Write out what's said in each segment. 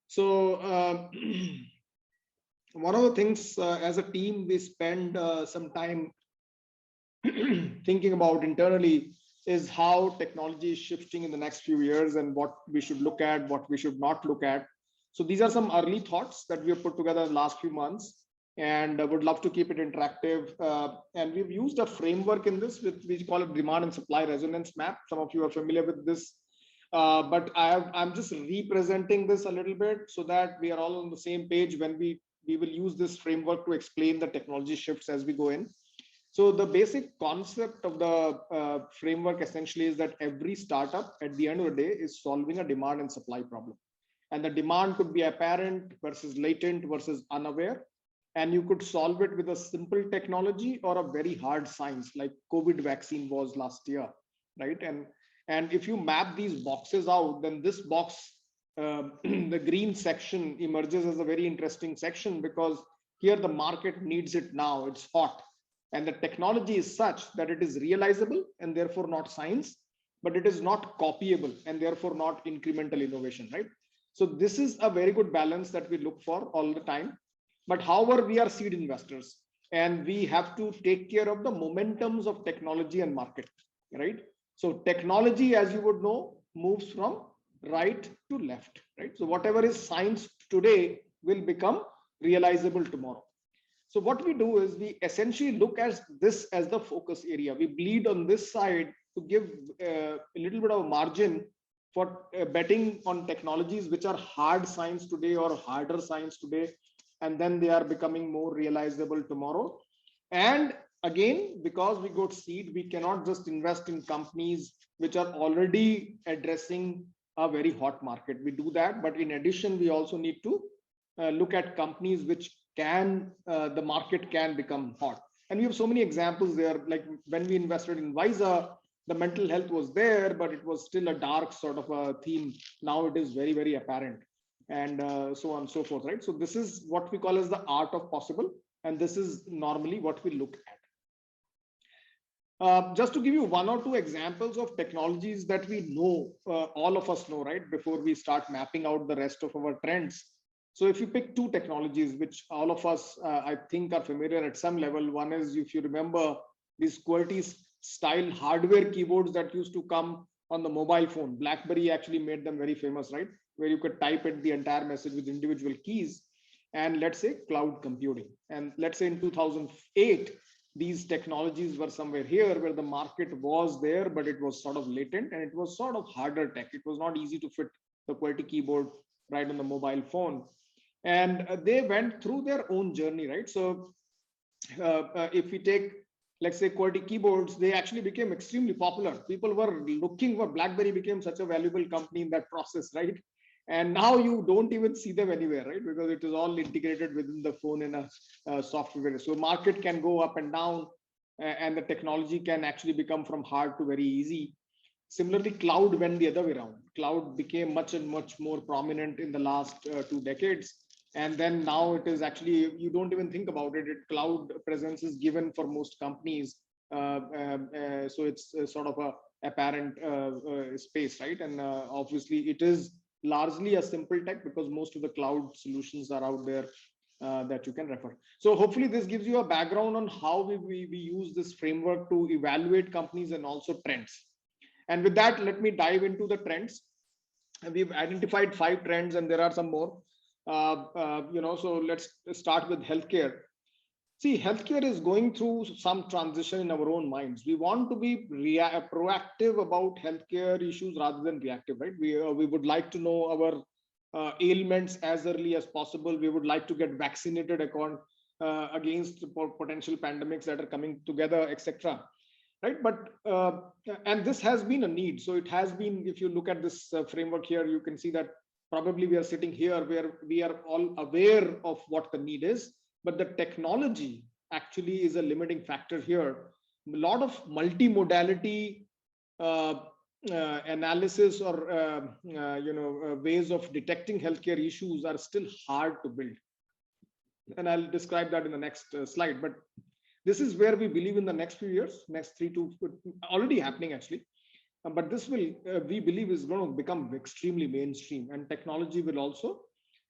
So one of the things as a team we spend some time thinking about internally is how technology is shifting in the next few years and what we should look at, what we should not look at. So these are some early thoughts that we have put together in the last few months, and would love to keep it interactive. And we've used a framework in this, with we call it demand and supply resonance map. Some of you are familiar with this, but I'm just representing this a little bit so that we are all on the same page when we will use this framework to explain the technology shifts as we go in. So the basic concept of the framework essentially is that every startup at the end of the day is solving a demand and supply problem. And the demand could be apparent versus latent versus unaware. And you could solve it with a simple technology or a very hard science like COVID vaccine was last year, right? And if you map these boxes out, then this box, the green section emerges as a very interesting section because here the market needs it now, it's hot, and the technology is such that it is realizable and therefore not science, but it is not copyable and therefore not incremental innovation, right? So this is a very good balance that we look for all the time. But however, we are seed investors and we have to take care of the momentums of technology and market, right? So technology, as you would know, moves from right to left, right? So whatever is science today will become realizable tomorrow. So what we do is we essentially look at this as the focus area. We bleed on this side to give a little bit of margin for betting on technologies which are hard science today or harder science today, and then they are becoming more realizable tomorrow. And again, because we got seed, we cannot just invest in companies which are already addressing a very hot market. We do that, but in addition, we also need to look at companies which can the market can become hot. And we have so many examples there. Like when we invested in Visa, the mental health was there, but it was still a dark sort of a theme. Now it is very, very apparent, and so on and so forth, right? So this is what we call as the art of possible, and this is normally what we look at. Just to give you one or two examples of technologies that we know, all of us know, right, before we start mapping out the rest of our trends. So if you pick two technologies, which all of us, I think, are familiar at some level. One is, if you remember, these QWERTY style hardware keyboards that used to come on the mobile phone. BlackBerry actually made them very famous, right? Where you could type it the entire message with individual keys. And let's say cloud computing. And let's say in 2008, these technologies were somewhere here where the market was there, but it was sort of latent and it was sort of harder tech. It was not easy to fit the QWERTY keyboard right on the mobile phone. And they went through their own journey, right? So if we take, let's say, QWERTY keyboards, they actually became extremely popular. People were looking for, BlackBerry became such a valuable company in that process, right? And now you don't even see them anywhere, right? Because it is all integrated within the phone in a software. So market can go up and down, and the technology can actually become from hard to very easy. Similarly, cloud went the other way around. Cloud became much and much more prominent in the last 2 decades. And then now it is actually, you don't even think about it. Cloud presence is given for most companies. So it's sort of a apparent space, right? And obviously it is largely a simple tech because most of the cloud solutions are out there that you can refer. So hopefully this gives you a background on how we use this framework to evaluate companies and also trends. And with that, let me dive into the trends. We've identified 5 trends and there are some more. So let's start with healthcare. See, healthcare is going through some transition in our own minds. We want to be proactive about healthcare issues rather than reactive, right? We would like to know our ailments as early as possible. We would like to get vaccinated against potential pandemics that are coming together, etc. Right? But and this has been a need. So it has been. If you look at this framework here, you can see that probably we are sitting here where we are all aware of what the need is, but the technology actually is a limiting factor here. A lot of multimodality analysis or ways of detecting healthcare issues are still hard to build, and I'll describe that in the next slide. But this is where we believe in the next few years, next 3 to already happening actually. But this will, we believe, is going to become extremely mainstream, and technology will also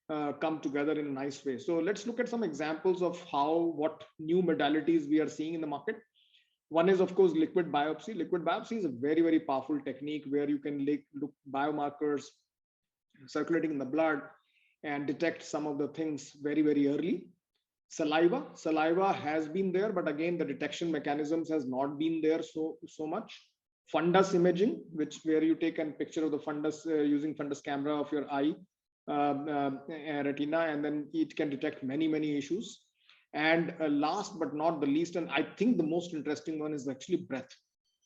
come together in a nice way. So let's look at some examples of what new modalities we are seeing in the market. One is, of course, liquid biopsy. Liquid biopsy is a very, very powerful technique where you can look biomarkers circulating in the blood and detect some of the things very, very early. Saliva has been there, but again, the detection mechanisms has not been there so much. Fundus imaging, where you take a picture of the fundus using fundus camera of your eye, retina, and then it can detect many issues. And last but not the least, and I think the most interesting one, is actually breath.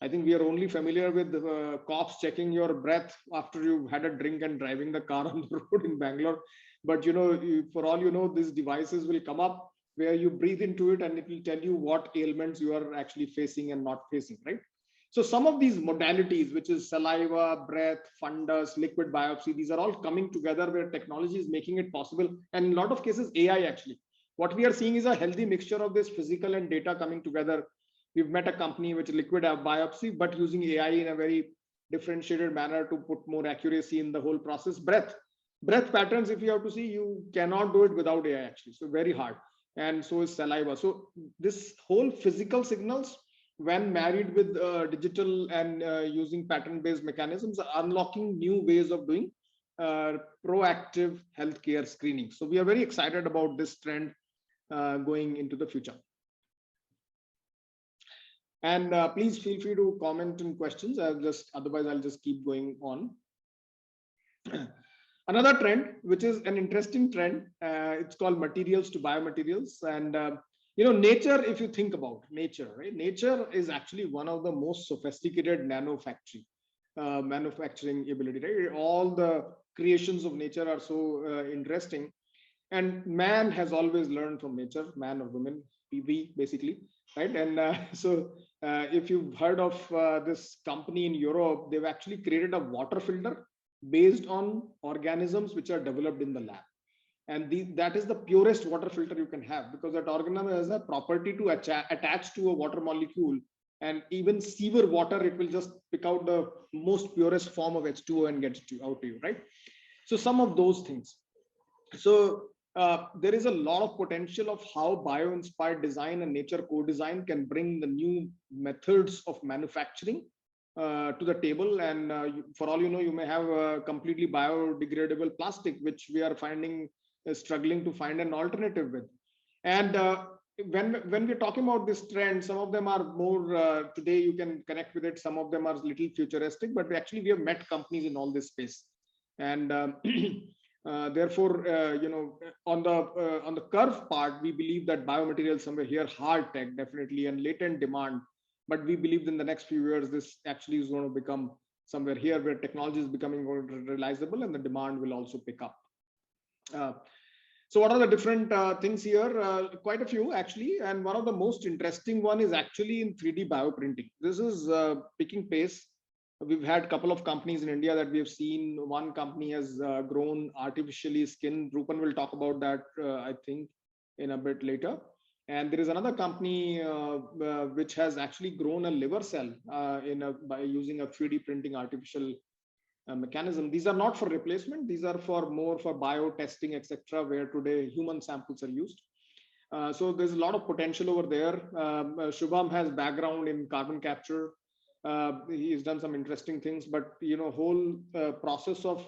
I think we are only familiar with the cops checking your breath after you've had a drink and driving the car on the road in Bangalore. But for all you know, these devices will come up where you breathe into it and it will tell you what ailments you are actually facing and not facing, right? So some of these modalities, which is saliva, breath, fundus, liquid biopsy, these are all coming together where technology is making it possible. And in a lot of cases, AI actually. What we are seeing is a healthy mixture of this physical and data coming together. We've met a company which is liquid biopsy, but using AI in a very differentiated manner to put more accuracy in the whole process. Breath patterns, if you have to see, you cannot do it without AI actually. So very hard. And so is saliva. So this whole physical signals, when married with digital and using pattern-based mechanisms, are unlocking new ways of doing proactive healthcare screening. So we are very excited about this trend going into the future. And please feel free to comment in questions. Otherwise I'll just keep going on. Another trend, which is an interesting trend, it's called materials to biomaterials. And nature, if you think about nature, right? Nature is actually one of the most sophisticated manufacturing ability, right? All the creations of nature are so interesting. And man has always learned from nature, man or women, we basically, right? And if you've heard of this company in Europe, they've actually created a water filter based on organisms which are developed in the lab. And that is the purest water filter you can have, because that organism has a property to attach to a water molecule, and even severe water, it will just pick out the most purest form of H2O and get it out to you, right? So some of those things. So there is a lot of potential of how bio-inspired design and nature co-design can bring the new methods of manufacturing to the table. And for all you know, you may have a completely biodegradable plastic, which we are struggling to find an alternative with. And when we're talking about this trend, some of them are more today you can connect with it, some of them are a little futuristic, but we have met companies in all this space. And therefore, on the curve part, we believe that biomaterials somewhere here, hard tech definitely, and latent demand. But we believe in the next few years, this actually is going to become somewhere here where technology is becoming more realizable and the demand will also pick up. So what are the different things here? Quite a few actually. And one of the most interesting one is actually in 3D bioprinting. This is picking pace. We've had a couple of companies in India that we have seen. One company has grown artificially skin. Rupan will talk about that, I think, in a bit later. And there is another company which has actually grown a liver cell by using a 3D printing artificial mechanism. These are not for replacement. These are more for bio testing, etc., where today human samples are used. So there's a lot of potential over there. Shubham has background in carbon capture. He's done some interesting things, but whole process of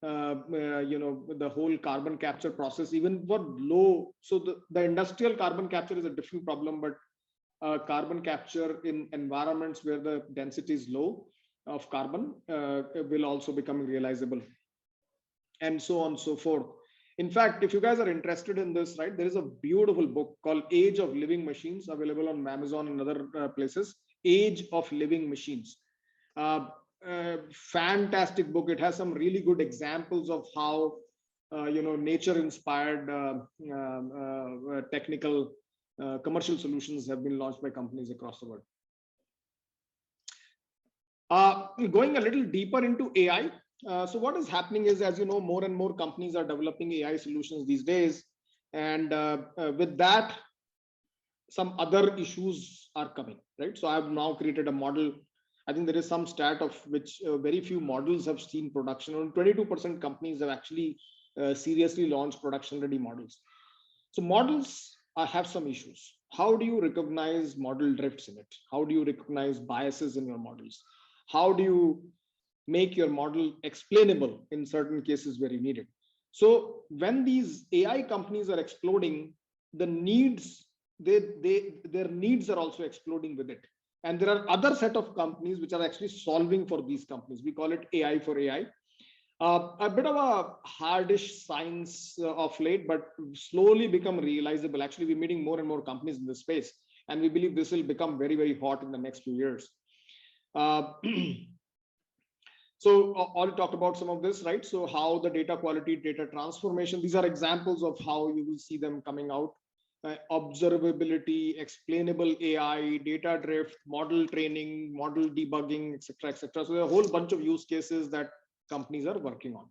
the whole carbon capture process, even for low. So the industrial carbon capture is a different problem, but carbon capture in environments where the density is low of carbon will also become realizable, and so on and so forth. In fact, if you guys are interested in this, right, there is a beautiful book called Age of Living Machines, available on Amazon and other places. Age of Living Machines. Fantastic book. It has some really good examples of how nature inspired technical commercial solutions have been launched by companies across the world. Going a little deeper into AI. So what is happening is, as you know, more and more companies are developing AI solutions these days, and with that, some other issues are coming, right? So I've now created a model. I think there is some stat of which very few models have seen production. Only 22% companies have actually seriously launch production ready models. So models have some issues. How do you recognize model drifts in it? How do you recognize biases in your models? How do you make your model explainable in certain cases where you need it? So when these AI companies are exploding, the needs, their needs are also exploding with it. And there are other set of companies which are actually solving for these companies. We call it AI for AI. A bit of a hardish science of late, but slowly become realizable. Actually, we're meeting more and more companies in this space, and we believe this will become very, very hot in the next few years. Uh, so already talked about some of this, right? So how the data quality, data transformation, these are examples of how you will see them coming out. Observability, explainable AI, data drift, model training, model debugging, etc., etc. So there are a whole bunch of use cases that companies are working on.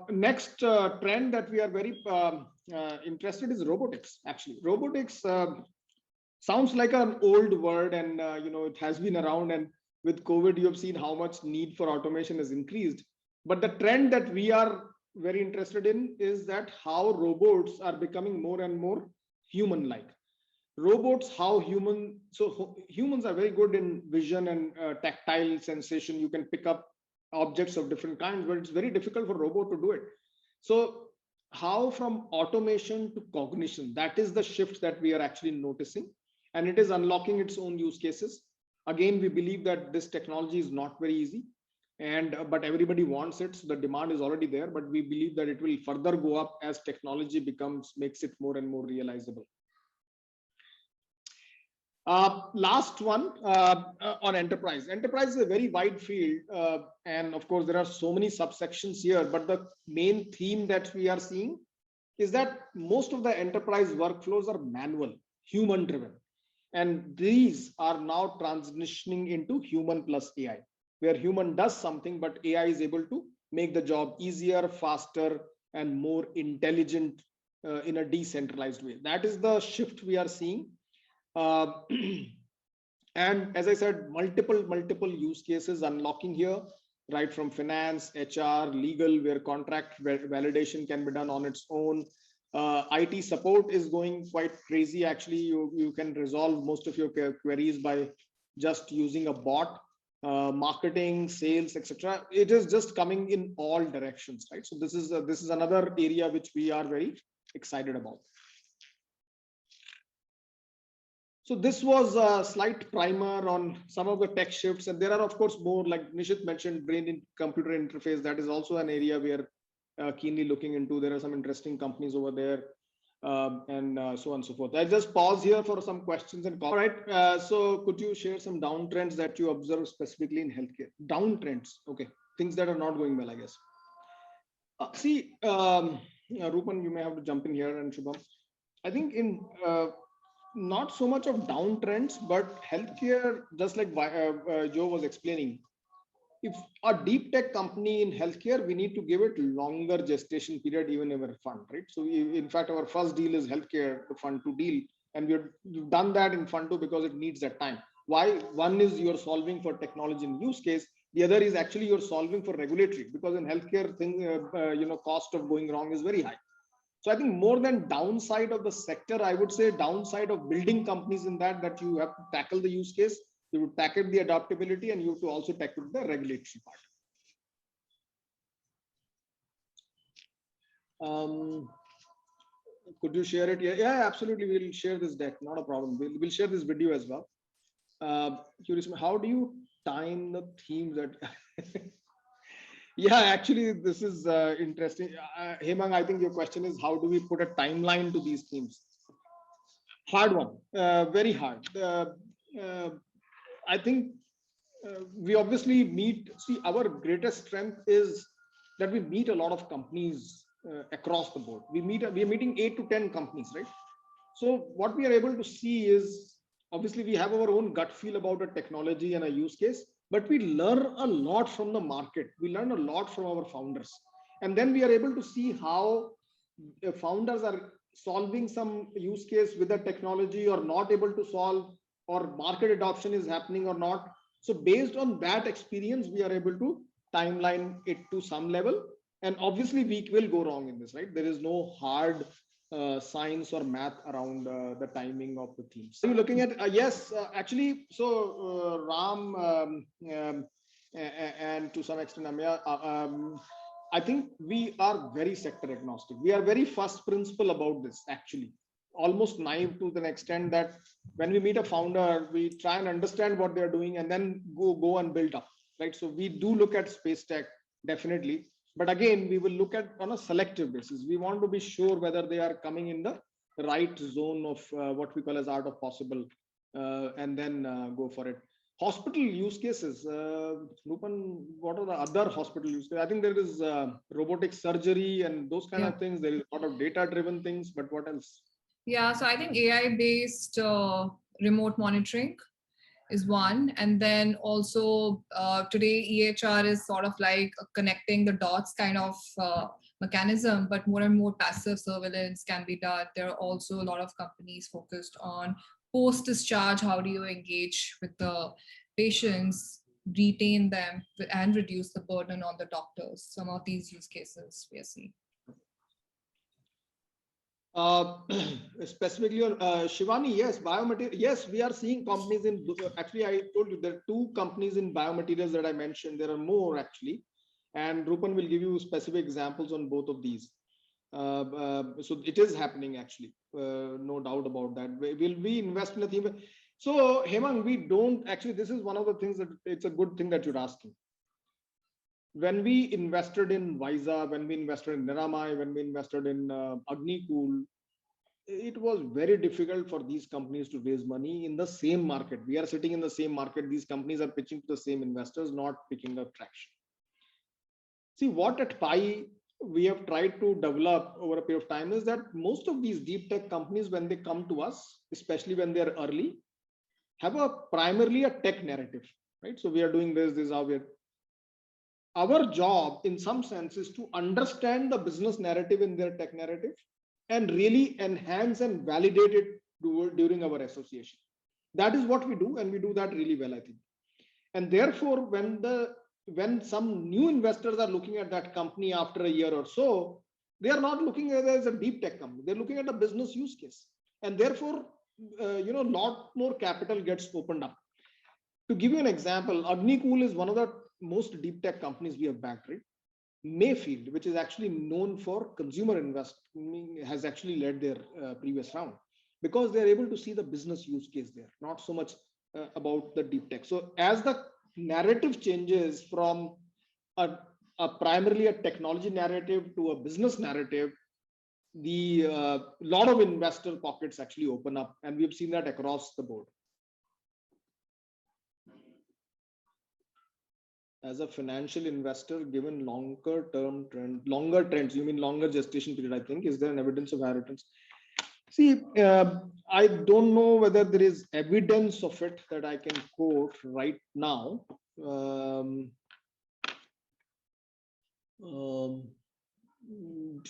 Next trend that we are very interested is robotics. Actually, robotics sounds like an old word, and it has been around. And with COVID, you have seen how much need for automation has increased. But the trend that we are very interested in is that how robots are becoming more and more human-like. Robots, how humans are very good in vision and tactile sensation. You can pick up objects of different kinds, but it's very difficult for robot to do it. So how from automation to cognition, that is the shift that we are actually noticing, and it is unlocking its own use cases. Again, we believe that this technology is not very easy, and but everybody wants it, so the demand is already there, but we believe that it will further go up as technology makes it more and more realizable. Last one on enterprise. Enterprise is a very wide field, and of course there are so many subsections here, but the main theme that we are seeing is that most of the enterprise workflows are manual, human driven, and these are now transitioning into human plus AI, where human does something but AI is able to make the job easier, faster, and more intelligent in a decentralized way. That is the shift we are seeing. And as I said, multiple use cases unlocking here, right from finance, HR, legal, where contract validation can be done on its own. IT support is going quite crazy. Actually, you can resolve most of your queries by just using a bot. Marketing, sales, etc. It is just coming in all directions, right? So this is another area which we are very excited about. So this was a slight primer on some of the tech shifts, and there are of course more, like Nishit mentioned, brain-computer interface. That is also an area we are keenly looking into. There are some interesting companies over there, and so on and so forth. I'll just pause here for some questions and comments. All right. So could you share some downtrends that you observe specifically in healthcare? Downtrends, okay, things that are not going well, I guess. See, Rupan, you may have to jump in here, and Shubham. I think in not so much of downtrends, but healthcare, just like Joe was explaining, if a deep tech company in healthcare, we need to give it longer gestation period, even in our fund, right? So in fact, our first deal is healthcare, the fund two deal, and we've done that in fund two because it needs that time. Why? One is you're solving for technology and use case. The other is actually you're solving for regulatory, because in healthcare, cost of going wrong is very high. So I think more than downside of the sector, I would say downside of building companies in that you have to tackle the use case, you have to tackle the adaptability, and you have to also tackle the regulatory part. Could you share it? Yeah, absolutely. We'll share this deck, not a problem. We'll share this video as well. Curious, how do you time the themes that Yeah, actually, this is interesting. Hemang, I think your question is how do we put a timeline to these themes? Hard one, very hard. I think we obviously see, our greatest strength is that we meet a lot of companies across the board. We are meeting 8 to 10 companies, right? So what we are able to see is, obviously we have our own gut feel about a technology and a use case, but we learn a lot from the market. We learn a lot from our founders. And then we are able to see how founders are solving some use case with the technology or not able to solve, or market adoption is happening or not. So based on that experience, we are able to timeline it to some level. And obviously we will go wrong in this, right? There is no hard science or math around the timing of the themes. So you're looking at, yes, actually, so Ram and to some extent, Amya, I think we are very sector agnostic. We are very first principle about this, actually, almost naive to the extent that when we meet a founder, we try and understand what they're doing and then go and build up, right? So we do look at space tech, definitely. But again, we will look at on a selective basis. We want to be sure whether they are coming in the right zone of what we call as art of possible, and then go for it. Hospital use cases, Rupan, what are the other hospital use cases? I think there is robotic surgery and those kind of things. There is a lot of data driven things, but what else? Yeah, so I think AI based remote monitoring is one. And then also today EHR is sort of like a connecting the dots kind of mechanism, but more and more passive surveillance can be done. There are also a lot of companies focused on post discharge. How do you engage with the patients, retain them, and reduce the burden on the doctors? Some of these use cases we are seeing. Specifically on Shivani, yes, biomaterial. Yes, we are seeing companies in. Actually, I told you there are 2 companies in biomaterials that I mentioned. There are more actually, and Rupan will give you specific examples on both of these. So it is happening actually, no doubt about that. Will we invest in a theme? So Hemang, we don't actually. This is one of the things that it's a good thing that you're asking. When we invested in Visa, when we invested in Niramai, when we invested in Agnikul, it was very difficult for these companies to raise money in the same market. We are sitting in the same market. These companies are pitching to the same investors, not picking up traction. See, what at Pi we have tried to develop over a period of time is that most of these deep tech companies, when they come to us, especially when they're early, have a primarily a tech narrative, right? So we are doing this is how we're. Our job in some sense is to understand the business narrative in their tech narrative and really enhance and validate it during our association. That is what we do, and we do that really well, I think. And therefore, when some new investors are looking at that company after a year or so, they are not looking at it as a deep tech company. They're looking at a business use case, and therefore, lot more capital gets opened up. To give you an example, Agnikul is one of the most deep tech companies we have backed, right? Mayfield, which is actually known for consumer investing, has actually led their previous round because they're able to see the business use case there, not so much about the deep tech. So as the narrative changes from a primarily a technology narrative to a business narrative, the lot of investor pockets actually open up, and we've seen that across the board. As a financial investor, given longer trends, you mean longer gestation period, I think, is there an evidence of higher returns? See, I don't know whether there is evidence of it that I can quote right now. Do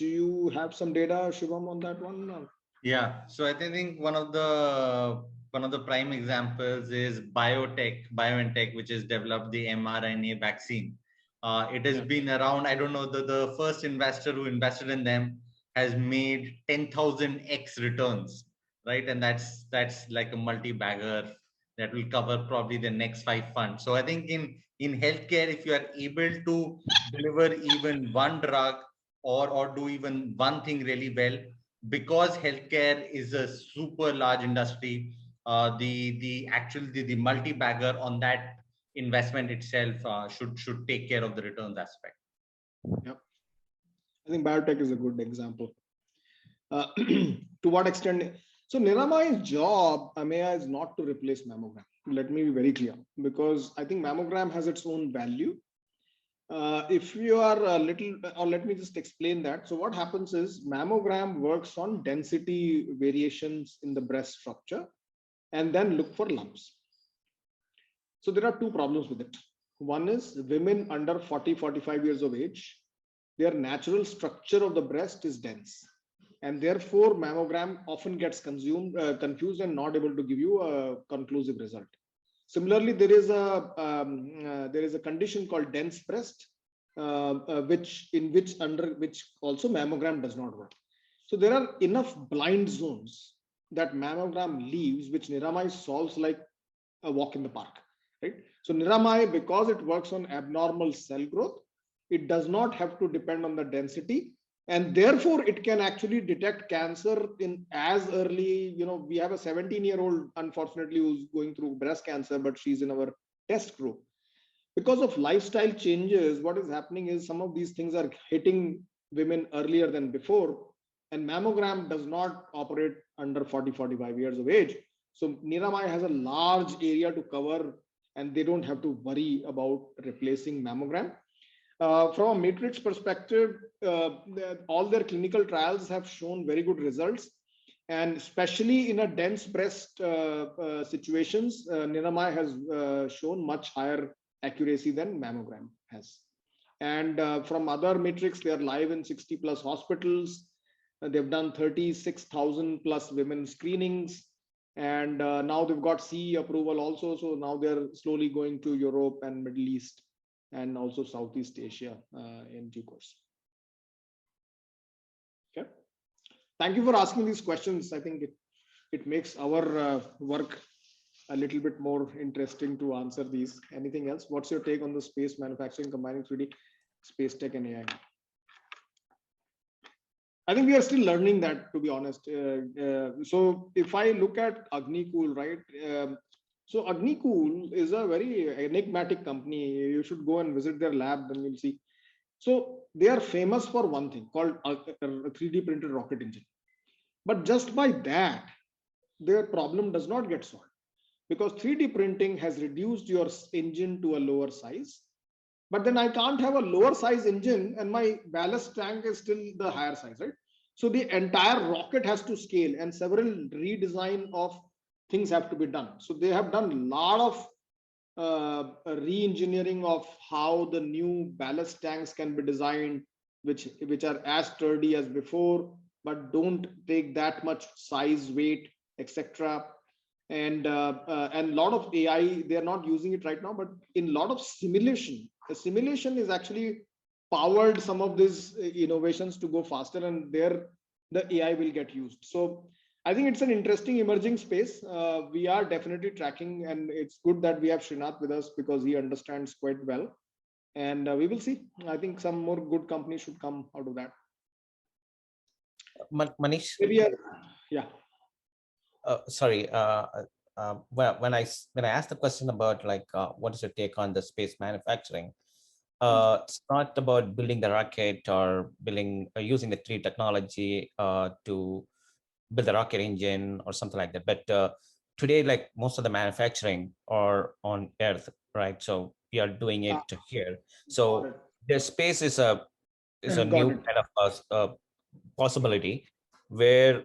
you have some data, Shivam, on that one? Yeah, so I think one of the prime examples is BioNTech, which has developed the mRNA vaccine. It has been around. I don't know, the first investor who invested in them has made 10,000x returns, right? And that's like a multi-bagger that will cover probably the next 5 funds. So I think in healthcare, if you are able to deliver even one drug or do even one thing really well, because healthcare is a super large industry, the multi-bagger on that investment itself should take care of the returns aspect. Yep. I think biotech is a good example. To what extent? So Niramai's job, Ameya, is not to replace mammogram. Let me be very clear, because I think mammogram has its own value. If you are a little, or let me just explain that. So what happens is mammogram works on density variations in the breast structure and then look for lumps. So there are 2 problems with it. One is women under 40-45 years of age, their natural structure of the breast is dense, and therefore mammogram often gets confused and not able to give you a conclusive result. Similarly, there is a condition called dense breast, in which also mammogram does not work. So there are enough blind zones that mammogram leaves, which Niramai solves like a walk in the park, right? So Niramai, because it works on abnormal cell growth, it does not have to depend on the density, and therefore it can actually detect cancer in as early, we have a 17-year-old, unfortunately, who's going through breast cancer, but she's in our test group. Because of lifestyle changes, what is happening is some of these things are hitting women earlier than before, and mammogram does not operate under 40-45 years of age. So Niramai has a large area to cover, and they don't have to worry about replacing mammogram. From a matrix perspective, all their clinical trials have shown very good results, and especially in a dense breast situations, Niramai has shown much higher accuracy than mammogram has. And from other matrix, they are live in 60 plus hospitals. They've done 36,000 plus women screenings, and now they've got CE approval also. So now they're slowly going to Europe and Middle East and also Southeast Asia in due course. Okay. Thank you for asking these questions. I think it makes our work a little bit more interesting to answer these. Anything else? What's your take on the space manufacturing combining 3D, space tech and AI? I think we are still learning that, to be honest. So if I look at Agnicool, right? So Agnicool is a very enigmatic company. You should go and visit their lab, then you'll see. So they are famous for one thing called a 3D printed rocket engine. But just by that, their problem does not get solved, because 3D printing has reduced your engine to a lower size. But then I can't have a lower size engine and my ballast tank is still the higher size, right? So the entire rocket has to scale, and several redesign of things have to be done. So they have done a lot of re-engineering of how the new ballast tanks can be designed, which are as sturdy as before, but don't take that much size, weight, etc. And a lot of AI, they are not using it right now, but in a lot of simulation, the simulation is actually powered some of these innovations to go faster, and there the AI will get used. So I think it's an interesting emerging space. We are definitely tracking, and it's good that we have Srinath with us because he understands quite well. And we will see. I think some more good companies should come out of that. Manish, yeah. Sorry. When I asked the question about what is your take on the space manufacturing, it's not about building the rocket or using the 3D technology to build the rocket engine or something like that. But today, like most of the manufacturing are on Earth, right? So we are doing it here. So the space is a new kind of possibility where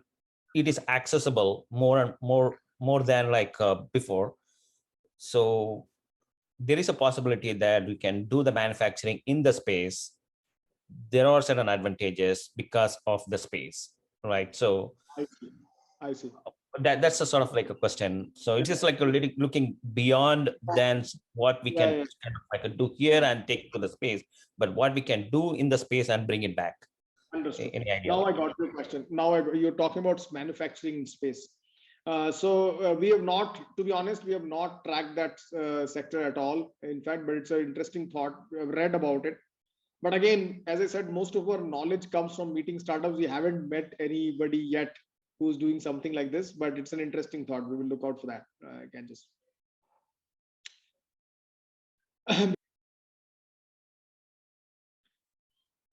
it is accessible more than before. So there is a possibility that we can do the manufacturing in the space. There are certain advantages because of the space, right? So I see. That's a sort of like a question. So it's just like looking beyond than what we can kind of do here and take it to the space, but what we can do in the space and bring it back. Understood. Any idea? Now I got your question. Now you're talking about manufacturing in space. So we have not, to be honest, we have not tracked that sector at all. In fact, but it's an interesting thought. I've read about it. But again, as I said, most of our knowledge comes from meeting startups. We haven't met anybody yet who's doing something like this, but it's an interesting thought. We will look out for that. I can just.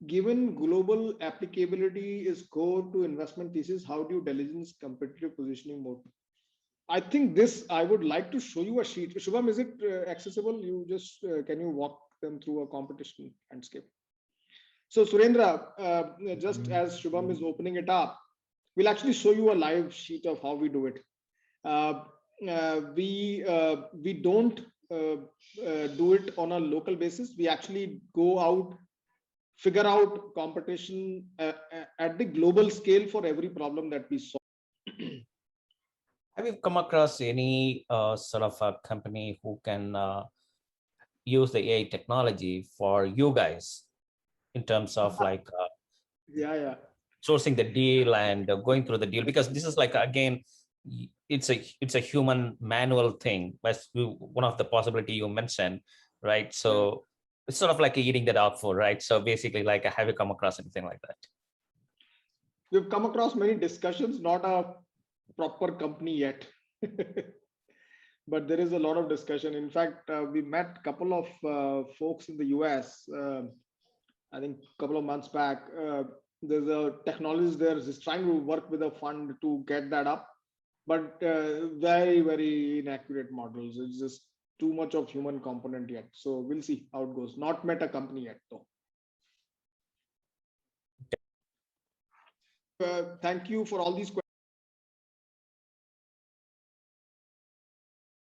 Given global applicability is core to investment thesis, how do you diligence competitive positioning mode? I think this, I would like to show you a sheet. Shubham, is it accessible? You just, can you walk them through a competition landscape? So Surendra, just as Shubham is opening it up, we'll actually show you a live sheet of how we do it. We don't do it on a local basis. We actually go out, figure out competition at the global scale for every problem that we solve. Have you come across any sort of a company who can use the AI technology for you guys in terms of like Yeah, yeah. sourcing the deal and going through the deal? Because this is like, again, it's a human manual thing. That's one of the possibility you mentioned, right? So it's sort of like eating the dog food, right? So basically, like, have you come across anything like that? We've come across many discussions, not a proper company yet. But there is a lot of discussion. In fact, we met a couple of folks in the US, I think a couple of months back. There's a technologist there who's trying to work with a fund to get that up, but very, very inaccurate models. It's just too much of human component yet. So we'll see how it goes. Not met a company yet, though. Thank you for all these questions.